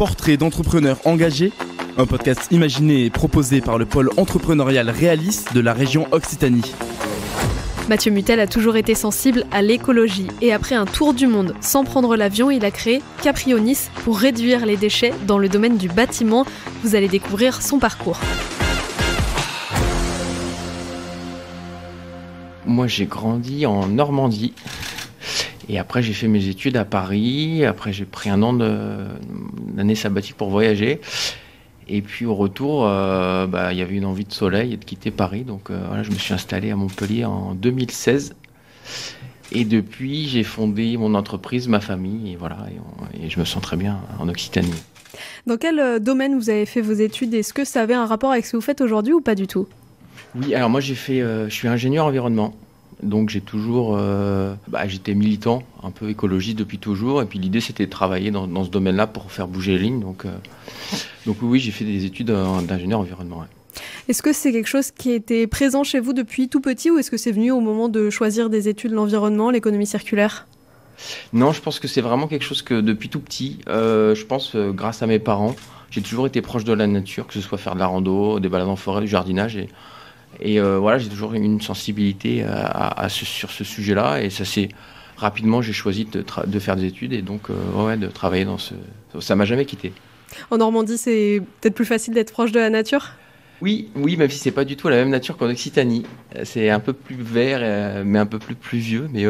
Portrait d'entrepreneurs engagés, un podcast imaginé et proposé par le pôle entrepreneurial réaliste de la région Occitanie. Mathieu Mutel a toujours été sensible à l'écologie et après un tour du monde sans prendre l'avion, il a créé Caprionis pour réduire les déchets dans le domaine du bâtiment. Vous allez découvrir son parcours. Moi, j'ai grandi en Normandie et après j'ai fait mes études à Paris. Après j'ai pris un an d'année sabbatique pour voyager. Et puis au retour, il y avait une envie de soleil et de quitter Paris. Donc je me suis installé à Montpellier en 2016. Et depuis, j'ai fondé mon entreprise, ma famille. Et je me sens très bien en Occitanie. Dans quel domaine vous avez fait vos études ? Est-ce que ça avait un rapport avec ce que vous faites aujourd'hui ou pas du tout ? Oui, alors moi je suis ingénieur environnement. Donc j'ai toujours, j'étais militant, un peu écologiste depuis toujours. Et puis l'idée c'était de travailler dans ce domaine-là pour faire bouger les lignes. Donc oui, j'ai fait des études d'ingénieur environnement. Ouais. Est-ce que c'est quelque chose qui était présent chez vous depuis tout petit ou est-ce que c'est venu au moment de choisir des études, l'environnement, l'économie circulaire ? Non, je pense que c'est vraiment quelque chose que depuis tout petit, je pense grâce à mes parents, j'ai toujours été proche de la nature, que ce soit faire de la rando, des balades en forêt, du jardinage. Et j'ai toujours eu une sensibilité sur ce sujet-là. Et ça c'est rapidement, j'ai choisi de faire des études et donc de travailler dans ce... Ça m'a jamais quitté. En Normandie, c'est peut-être plus facile d'être proche de la nature ? Oui, même si c'est pas du tout la même nature qu'en Occitanie. C'est un peu plus vert, mais un peu plus pluvieux. Mais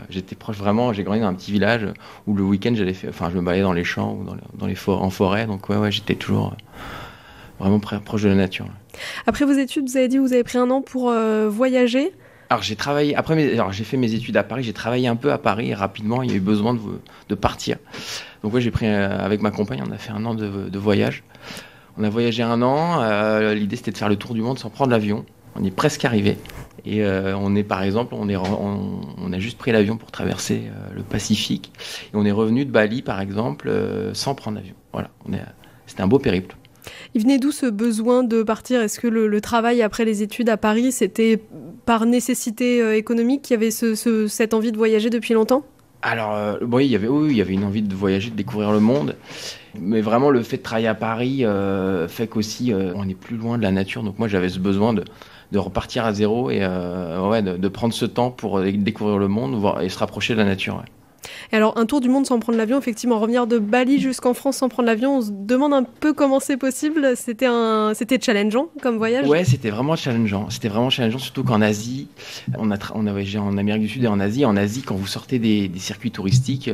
j'étais proche vraiment. J'ai grandi dans un petit village où le week-end, je me baladais dans les champs ou en forêt. Donc j'étais toujours vraiment proche de la nature. Après vos études, vous avez dit que vous avez pris un an pour voyager. Alors j'ai travaillé, j'ai fait mes études à Paris, j'ai travaillé un peu à Paris et rapidement il y a eu besoin de partir. Donc j'ai pris, avec ma compagne, on a fait un an de voyage. On a voyagé un an, l'idée c'était de faire le tour du monde sans prendre l'avion. On est presque arrivé. Et on a juste pris l'avion pour traverser le Pacifique. Et on est revenu de Bali par exemple sans prendre l'avion. Voilà, c'était un beau périple. Il venait d'où ce besoin de partir ? Est-ce que le travail après les études à Paris, c'était par nécessité économique qu'il y avait cette envie de voyager depuis longtemps ? Alors, il y avait une envie de voyager, de découvrir le monde. Mais vraiment, le fait de travailler à Paris fait qu'aussi, on est plus loin de la nature. Donc moi, j'avais ce besoin de repartir à zéro et de prendre ce temps pour découvrir le monde et se rapprocher de la nature. Ouais. Et alors, un tour du monde sans prendre l'avion, effectivement, revenir de Bali jusqu'en France sans prendre l'avion, on se demande un peu comment c'est possible. C'était challengeant comme voyage ? Ouais, c'était vraiment challengeant. Surtout qu'en Asie, on a voyagé en Amérique du Sud et en Asie. En Asie, quand vous sortez des circuits touristiques,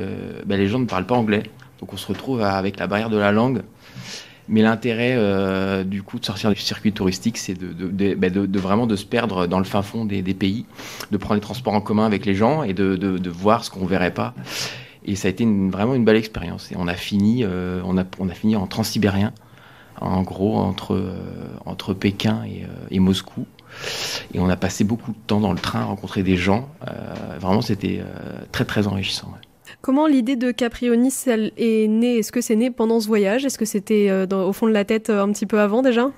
les gens ne parlent pas anglais. Donc on se retrouve avec la barrière de la langue. Mais l'intérêt du coup de sortir du circuit touristique, c'est de vraiment de se perdre dans le fin fond des pays, de prendre les transports en commun avec les gens et de voir ce qu'on verrait pas. Et ça a été vraiment une belle expérience. Et on a fini en transsibérien, en gros entre Pékin et Moscou. Et on a passé beaucoup de temps dans le train à rencontrer des gens. Vraiment, c'était très très enrichissant. Ouais. Comment l'idée de Caprionis est née ? Est-ce que c'est né pendant ce voyage ? Est-ce que c'était au fond de la tête un petit peu avant déjà ?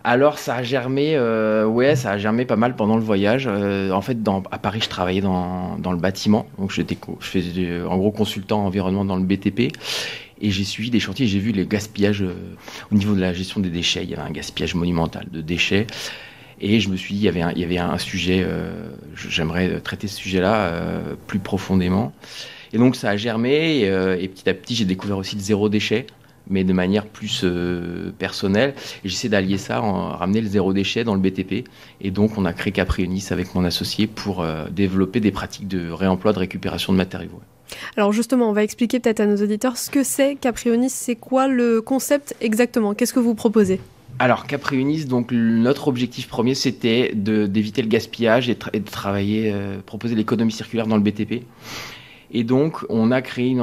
Alors ça a germé pas mal pendant le voyage. En fait, à Paris, je travaillais dans le bâtiment. Donc je faisais en gros consultant environnement dans le BTP. Et j'ai suivi des chantiers, j'ai vu les gaspillages au niveau de la gestion des déchets. Il y avait un gaspillage monumental de déchets. Et je me suis dit, il y avait un sujet, j'aimerais traiter ce sujet-là plus profondément. Et donc ça a germé et petit à petit, j'ai découvert aussi le zéro déchet, mais de manière plus personnelle. Et j'essaie d'allier ça, ramener le zéro déchet dans le BTP. Et donc on a créé Caprionis avec mon associé pour développer des pratiques de réemploi, de récupération de matériaux. Alors justement, on va expliquer peut-être à nos auditeurs ce que c'est Caprionis, c'est quoi le concept exactement ? Qu'est-ce que vous proposez ? Alors Caprionis, donc notre objectif premier, c'était d'éviter le gaspillage et de travailler, proposer l'économie circulaire dans le BTP. Et donc on a créé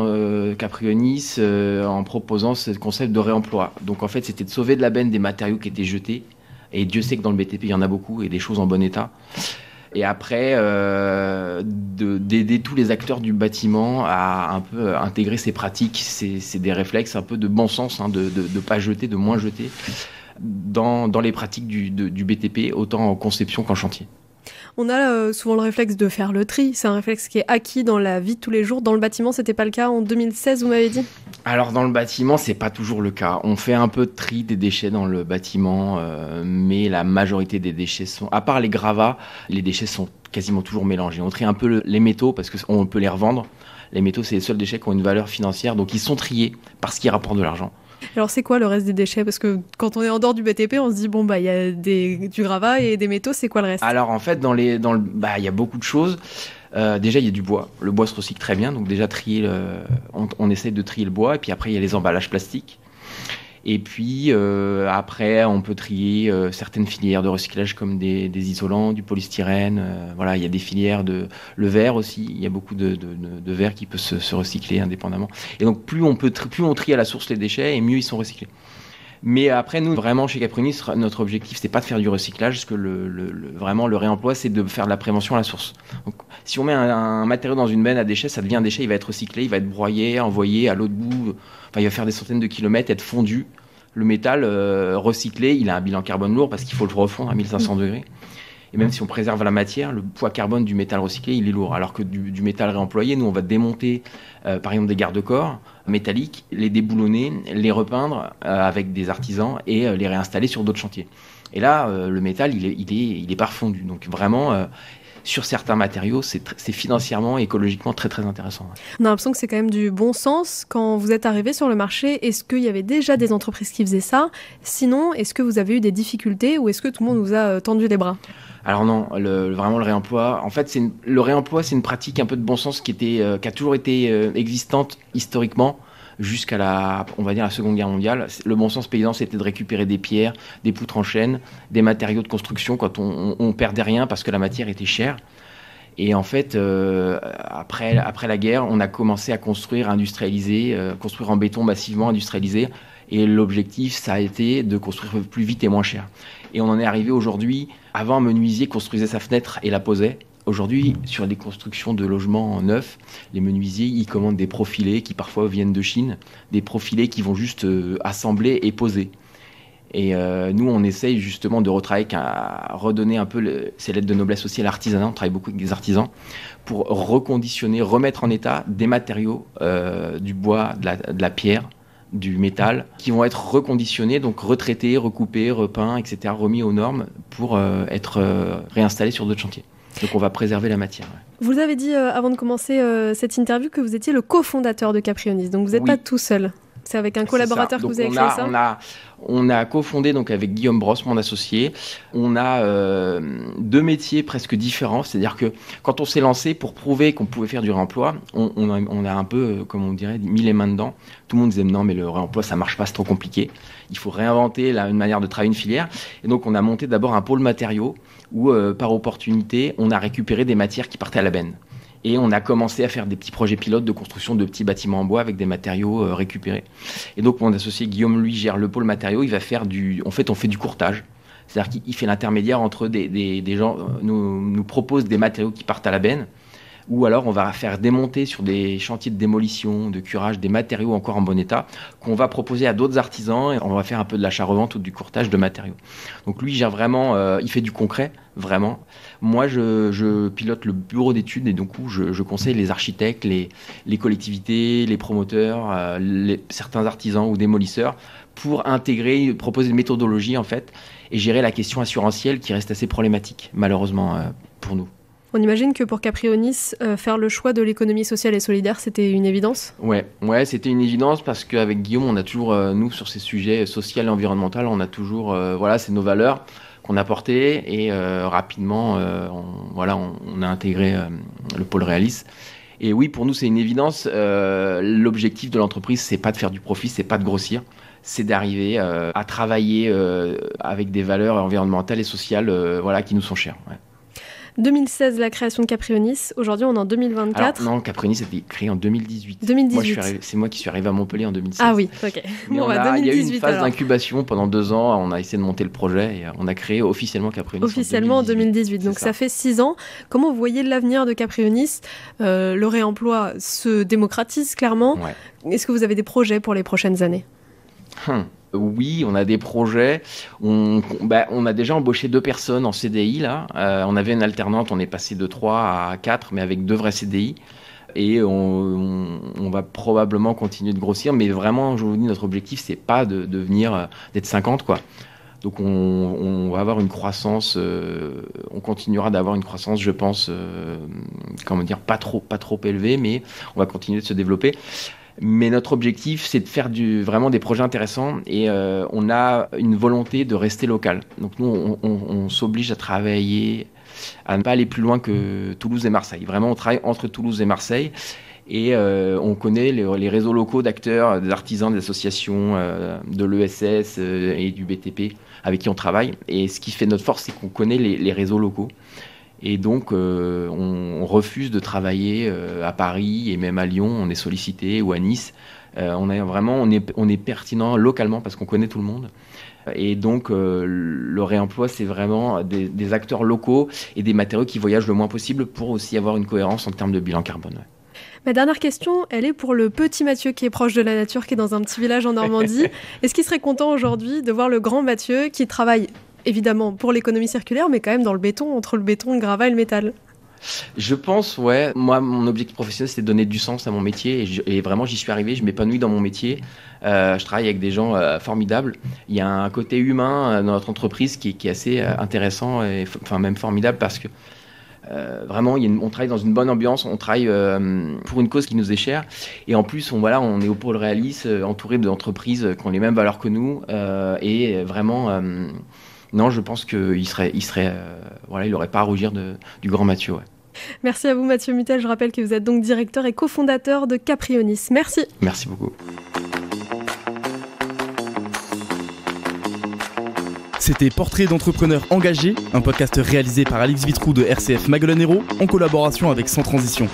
Caprionis en proposant ce concept de réemploi. Donc en fait, c'était de sauver de la benne des matériaux qui étaient jetés. Et Dieu sait que dans le BTP, il y en a beaucoup et des choses en bon état. Et après, d'aider tous les acteurs du bâtiment à un peu intégrer ces pratiques. C'est des réflexes un peu de bon sens, de ne pas jeter, de moins jeter dans les pratiques du BTP, autant en conception qu'en chantier. On a souvent le réflexe de faire le tri. C'est un réflexe qui est acquis dans la vie de tous les jours. Dans le bâtiment, c'était pas le cas en 2016, vous m'avez dit ? Alors dans le bâtiment, c'est pas toujours le cas. On fait un peu de tri des déchets dans le bâtiment, mais la majorité des déchets sont, à part les gravats, les déchets sont quasiment toujours mélangés. On trie un peu les métaux parce qu'on peut les revendre. Les métaux, c'est les seuls déchets qui ont une valeur financière, donc ils sont triés parce qu'ils rapportent de l'argent. Alors c'est quoi le reste des déchets? Parce que quand on est en dehors du BTP, on se dit bon bah il y a du gravat et des métaux, c'est quoi le reste? Alors en fait, il y a beaucoup de choses. Déjà, il y a du bois. Le bois se recycle très bien, donc déjà on essaie de trier le bois, et puis après il y a les emballages plastiques. Et puis après, on peut trier certaines filières de recyclage comme des isolants, du polystyrène. Voilà, il y a des filières le verre aussi. Il y a beaucoup de verre qui peut se recycler indépendamment. Et donc plus on trie à la source les déchets, et mieux ils sont recyclés. Mais après, nous, vraiment, chez Caprionis, notre objectif, c'est pas de faire du recyclage, parce que vraiment, le réemploi, c'est de faire de la prévention à la source. Donc, si on met un matériau dans une benne à déchets, ça devient un déchet, il va être recyclé, il va être broyé, envoyé à l'autre bout, enfin, il va faire des centaines de kilomètres, être fondu. Le métal recyclé, il a un bilan carbone lourd, parce qu'il faut le refondre à 1500 degrés. Et même si on préserve la matière, le poids carbone du métal recyclé, il est lourd. Alors que du métal réemployé, nous, on va démonter, par exemple, des garde-corps métalliques, les déboulonner, les repeindre avec des artisans et les réinstaller sur d'autres chantiers. Et là, le métal, il est pas refondu. Donc vraiment, sur certains matériaux, c'est financièrement et écologiquement très, très intéressant. On a l'impression que c'est quand même du bon sens. Quand vous êtes arrivé sur le marché, est-ce qu'il y avait déjà des entreprises qui faisaient ça? Sinon, est-ce que vous avez eu des difficultés ou est-ce que tout le monde vous a tendu les bras? Alors non, vraiment le réemploi, en fait, le réemploi, c'est une pratique un peu de bon sens qui a toujours été existante historiquement jusqu'à on va dire la Seconde Guerre mondiale. Le bon sens paysan, c'était de récupérer des pierres, des poutres en chêne, des matériaux de construction quand on perdait rien parce que la matière était chère. Et en fait, après la guerre, on a commencé à construire, industrialiser, construire en béton massivement, industrialiser. Et l'objectif, ça a été de construire plus vite et moins cher. Et on en est arrivé aujourd'hui. Avant, un menuisier construisait sa fenêtre et la posait. Aujourd'hui, sur des constructions de logements neufs, les menuisiers, ils commandent des profilés qui parfois viennent de Chine, des profilés qui vont juste assembler et poser. Et nous, on essaye justement de redonner un peu ces lettres de noblesse aussi à l'artisanat. On travaille beaucoup avec des artisans pour reconditionner, remettre en état des matériaux, du bois, de la pierre, du métal, qui vont être reconditionnés, donc retraités, recoupés, repeints, etc., remis aux normes pour être réinstallés sur d'autres chantiers. Donc on va préserver la matière. Ouais. Vous avez dit avant de commencer cette interview que vous étiez le cofondateur de Caprionis, donc vous n'êtes pas tout seul. C'est avec un collaborateur que vous avez créé ça? On a cofondé donc avec Guillaume Brosse, mon associé. On a deux métiers presque différents. C'est-à-dire que quand on s'est lancé pour prouver qu'on pouvait faire du réemploi, on a un peu, comme on dirait, mis les mains dedans. Tout le monde disait non, mais le réemploi, ça marche pas, c'est trop compliqué. Il faut réinventer une manière de travailler une filière. Et donc on a monté d'abord un pôle matériaux où, par opportunité, on a récupéré des matières qui partaient à la benne. Et on a commencé à faire des petits projets pilotes de construction de petits bâtiments en bois avec des matériaux récupérés. Et donc, mon associé Guillaume, lui, gère le pôle matériaux. Il va faire on fait du courtage. C'est-à-dire qu'il fait l'intermédiaire entre des gens, nous propose des matériaux qui partent à la benne, ou alors on va faire démonter sur des chantiers de démolition, de curage, des matériaux encore en bon état, qu'on va proposer à d'autres artisans, et on va faire un peu de l'achat-revente ou du courtage de matériaux. Donc lui, il gère vraiment, il fait du concret, vraiment. Moi, je pilote le bureau d'études, et donc je conseille les architectes, les collectivités, les promoteurs, certains artisans ou démolisseurs, pour proposer une méthodologie, en fait, et gérer la question assurantielle qui reste assez problématique, malheureusement, pour nous. On imagine que pour Caprionis, faire le choix de l'économie sociale et solidaire, c'était une évidence? Ouais, c'était une évidence parce qu'avec Guillaume, on a toujours, nous, sur ces sujets sociaux et environnementaux, on a toujours, c'est nos valeurs qu'on a portées et rapidement, on a intégré le pôle Réalis. Et oui, pour nous, c'est une évidence. L'objectif de l'entreprise, c'est pas de faire du profit, c'est pas de grossir. C'est d'arriver à travailler avec des valeurs environnementales et sociales qui nous sont chères. Ouais. 2016, la création de Caprionis. Aujourd'hui, on est en 2024. Alors, non, Caprionis a été créé en 2018. 2018. C'est moi qui suis arrivé à Montpellier en 2016. Ah oui, ok. Mais il y a eu une phase d'incubation pendant 2 ans. On a essayé de monter le projet et on a créé officiellement Caprionis. Officiellement en 2018. Donc ça fait 6 ans. Comment vous voyez l'avenir de Caprionis? Le réemploi se démocratise clairement. Ouais. Est-ce que vous avez des projets pour les prochaines années? Oui, on a des projets. On a déjà embauché 2 personnes en CDI là. On avait une alternante, on est passé de 3 à 4, mais avec 2 vrais CDI. et on va probablement continuer de grossir, mais vraiment, je vous dis, notre objectif, c'est pas de devenir d'être 50, quoi. Donc on va avoir une croissance, on continuera d'avoir une croissance, je pense, pas trop élevée, mais on va continuer de se développer. Mais notre objectif, c'est de faire vraiment des projets intéressants et on a une volonté de rester local. Donc nous, on s'oblige à travailler, à ne pas aller plus loin que Toulouse et Marseille. Vraiment, on travaille entre Toulouse et Marseille et on connaît les réseaux locaux d'acteurs, des artisans, des associations, de l'ESS et du BTP avec qui on travaille. Et ce qui fait notre force, c'est qu'on connaît les réseaux locaux. Et donc, on refuse de travailler à Paris et même à Lyon, on est sollicité, ou à Nice. On est pertinent localement parce qu'on connaît tout le monde. Et donc, le réemploi, c'est vraiment des acteurs locaux et des matériaux qui voyagent le moins possible pour aussi avoir une cohérence en termes de bilan carbone. Ouais. Ma dernière question, elle est pour le petit Mathieu qui est proche de la nature, qui est dans un petit village en Normandie. Est-ce qu'il serait content aujourd'hui de voir le grand Mathieu qui travaille évidemment pour l'économie circulaire, mais quand même dans le béton, entre le béton, le gravat et le métal? Je pense, ouais. Moi, mon objectif professionnel, c'est de donner du sens à mon métier. Et vraiment, j'y suis arrivé. Je m'épanouis dans mon métier. Je travaille avec des gens formidables. Il y a un côté humain dans notre entreprise qui est assez intéressant, même formidable, parce que vraiment, on travaille dans une bonne ambiance. On travaille pour une cause qui nous est chère. Et en plus, on est au pôle Réalis, entouré d'entreprises qui ont les mêmes valeurs que nous. Et vraiment... non, je pense qu'il il n'aurait pas à rougir du grand Mathieu. Ouais. Merci à vous, Mathieu Mutel. Je rappelle que vous êtes donc directeur et cofondateur de Caprionis. Merci. Merci beaucoup. C'était Portrait d'entrepreneur engagé, un podcast réalisé par Alix Vitrou de RCF Maguelone Hérault en collaboration avec Sans Transition.